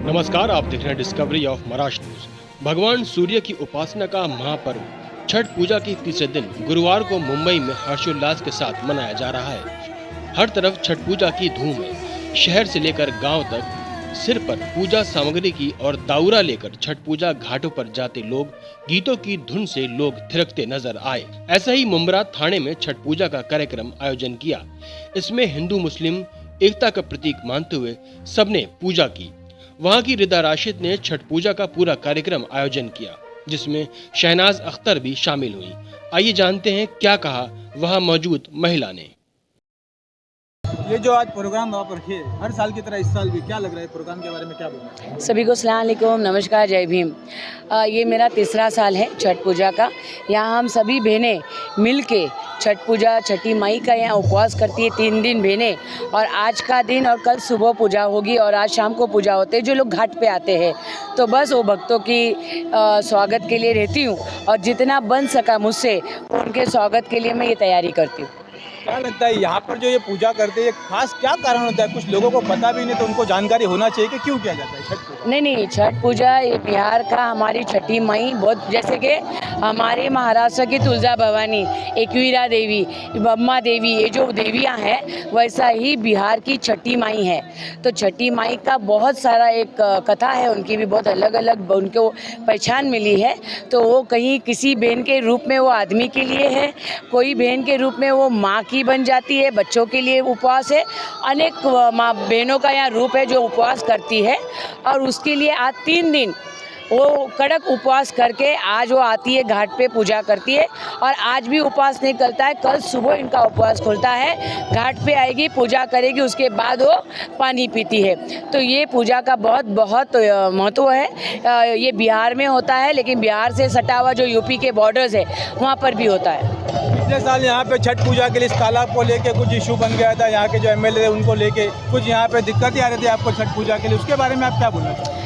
नमस्कार, आप देख रहे हैं डिस्कवरी ऑफ महाराष्ट्र न्यूज। भगवान सूर्य की उपासना का महापर्व छठ पूजा के तीसरे दिन गुरुवार को मुंबई में हर्षोल्लास के साथ मनाया जा रहा है। हर तरफ छठ पूजा की धूम है। शहर से लेकर गांव तक सिर पर पूजा सामग्री की और दाउरा लेकर छठ पूजा घाटों पर जाते लोग गीतों की धुन से लोग थिरकते नजर आए। ऐसा ही मुंब्रा थाने में छठ पूजा का कार्यक्रम आयोजन किया। इसमें हिंदू मुस्लिम एकता का प्रतीक मानते हुए सबने पूजा की। वहां की रिदा राशिद ने छठ पूजा का पूरा कार्यक्रम आयोजन किया, जिसमें शहनाज अख्तर भी शामिल हुई। आइए जानते हैं क्या कहा वहां मौजूद महिला ने। ये जो आज प्रोग्राम वहाँ पर है, हर साल की तरह इस साल भी क्या लग रहा है, प्रोग्राम के बारे में क्या बोलना है? सभी को सलाम अलैकुम, नमस्कार, जय भीम। ये मेरा तीसरा साल है छठ पूजा का। यहाँ हम सभी बहनें मिलके छठ पूजा, छठी माई का यहाँ उपवास करती है 3 दिन बहनें। और आज का दिन और कल सुबह पूजा होगी और आज शाम को पूजा होते हैं। जो लोग घाट पे आते हैं तो बस वो भक्तों की स्वागत के लिए रहती हूँ और जितना बन सका मुझसे उनके स्वागत के लिए मैं ये तैयारी करती हूँ। क्या लगता है यहाँ पर जो ये पूजा करते हैं, खास क्या कारण होता है? कुछ लोगों को पता भी नहीं, तो उनको जानकारी होना चाहिए कि क्यों किया जाता है छठ पूजा। नहीं, छठ पूजा ये बिहार का हमारी छठी माई बहुत, जैसे कि हमारे महाराष्ट्र की तुलजा भवानी, एकवीरा देवी, बम्मा देवी, ये जो देवियाँ हैं वैसा ही बिहार की छठी माई है। तो छठी माई का बहुत सारा एक कथा है, उनकी भी बहुत अलग अलग उनको पहचान मिली है। तो वो कहीं किसी बहन के रूप में वो आदमी के लिए है, कोई बहन के रूप में वो माँ की बन जाती है, बच्चों के लिए उपवास है। अनेक माँ बहनों का यहाँ रूप है जो उपवास करती है और उसके लिए आज 3 दिन वो कड़क उपवास करके आज वो आती है घाट पे पूजा करती है। और आज भी उपवास नहीं करता है, कल सुबह इनका उपवास खुलता है। घाट पे आएगी, पूजा करेगी, उसके बाद वो पानी पीती है। तो ये पूजा का बहुत महत्व है। ये बिहार में होता है, लेकिन बिहार से सटा हुआ जो यूपी के बॉर्डर्स है वहाँ पर भी होता है। पिछले साल यहाँ पे छठ पूजा के लिए इस तालाब को लेके कुछ इशू बन गया था, यहाँ के जो एमएलए थे उनको लेके कुछ यहाँ पे दिक्कतें आ रही थी आपको छठ पूजा के लिए, उसके बारे में आप क्या बोलना चाहते हैं?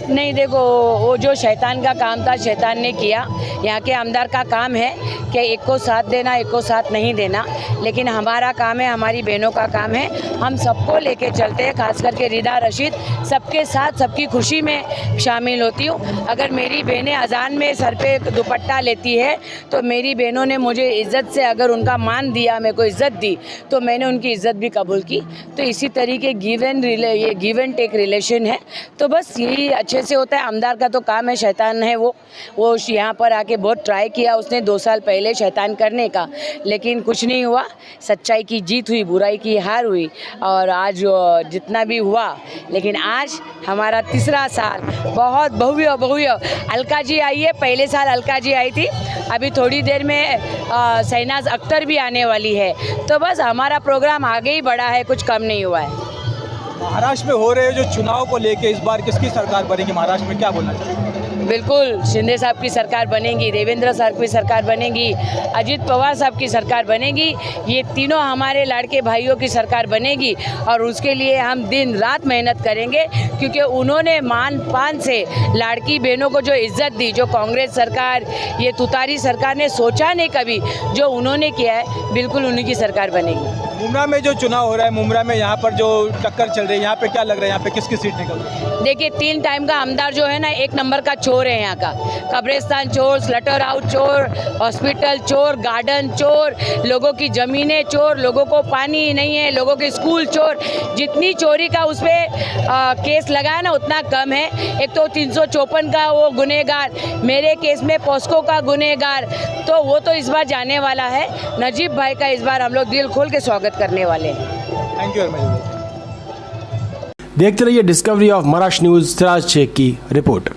नहीं, देखो, वो जो शैतान का काम था शैतान ने किया। यहाँ के आमदार का काम है कि एक को साथ देना, एक को साथ नहीं देना, लेकिन हमारा काम है, हमारी बहनों का काम है, हम सबको लेके चलते हैं। खास करके रिदा रशीद सबके साथ सबकी खुशी में शामिल होती हूँ। अगर मेरी बहनें अजान में सर पे दुपट्टा लेती है तो मेरी बहनों ने मुझे इज़्ज़त से अगर उनका मान दिया, मेरे को इज़्ज़त दी, तो मैंने उनकी इज़्ज़त भी कबूल की। तो इसी तरीके ये गिव एंड टेक रिलेशन है। तो बस यही अच्छे से होता है। आमदार का तो काम है, शैतान है वो यहाँ पर आके बहुत ट्राई किया उसने 2 साल पहले शैतान करने का, लेकिन कुछ नहीं हुआ। सच्चाई की जीत हुई, बुराई की हार हुई। और आज जितना भी हुआ, लेकिन आज हमारा तीसरा साल बहुत भव्य। अलका जी आई है, पहले साल अलका जी आई थी, अभी थोड़ी देर में शहनाज अख्तर भी आने वाली है। तो बस हमारा प्रोग्राम आगे ही बढ़ा है, कुछ कम नहीं हुआ है। महाराष्ट्र में हो रहे जो चुनाव को लेके इस बार किसकी सरकार बनेगी महाराष्ट्र में, क्या बोलना चाहिए? बिल्कुल शिंदे साहब की सरकार बनेगी, देवेंद्र साहब की सरकार बनेगी, अजित पवार साहब की सरकार बनेगी। ये तीनों हमारे लाड़के भाइयों की सरकार बनेगी और उसके लिए हम दिन रात मेहनत करेंगे, क्योंकि उन्होंने मान पान से लाड़की बहनों को जो इज्जत दी, जो कांग्रेस सरकार, ये तुतारी सरकार ने सोचा नहीं कभी, जो उन्होंने किया है, बिल्कुल उन्हीं की सरकार बनेगी। मुंब्रा में जो चुनाव हो रहा है, मुंब्रा में यहाँ पर जो टक्कर चल रही है, यहाँ पे क्या लग रहा है, यहाँ पे किसकी सीट निकल रही है? देखिए, 3 टाइम का आमदार जो है ना, 1 नंबर का चोर है यहाँ का। कब्रिस्तान चोर, स्लटर हाउस चोर, हॉस्पिटल चोर, गार्डन चोर, लोगों की ज़मीनें चोर, लोगों को पानी नहीं है, लोगों के स्कूल चोर। जितनी चोरी का उस पर केस लगाया ना उतना कम है। एक तो 354 का वो गुनहगार, मेरे केस में पॉस्को का गुनहगार, तो वो तो इस बार जाने वाला है। नजीब भाई का इस बार हम लोग दिल खोल के स्वागत करने वाले हैं। Thank you very much. देखते रहिए discovery of Maharashtra news. Siraj Sheikh की रिपोर्ट।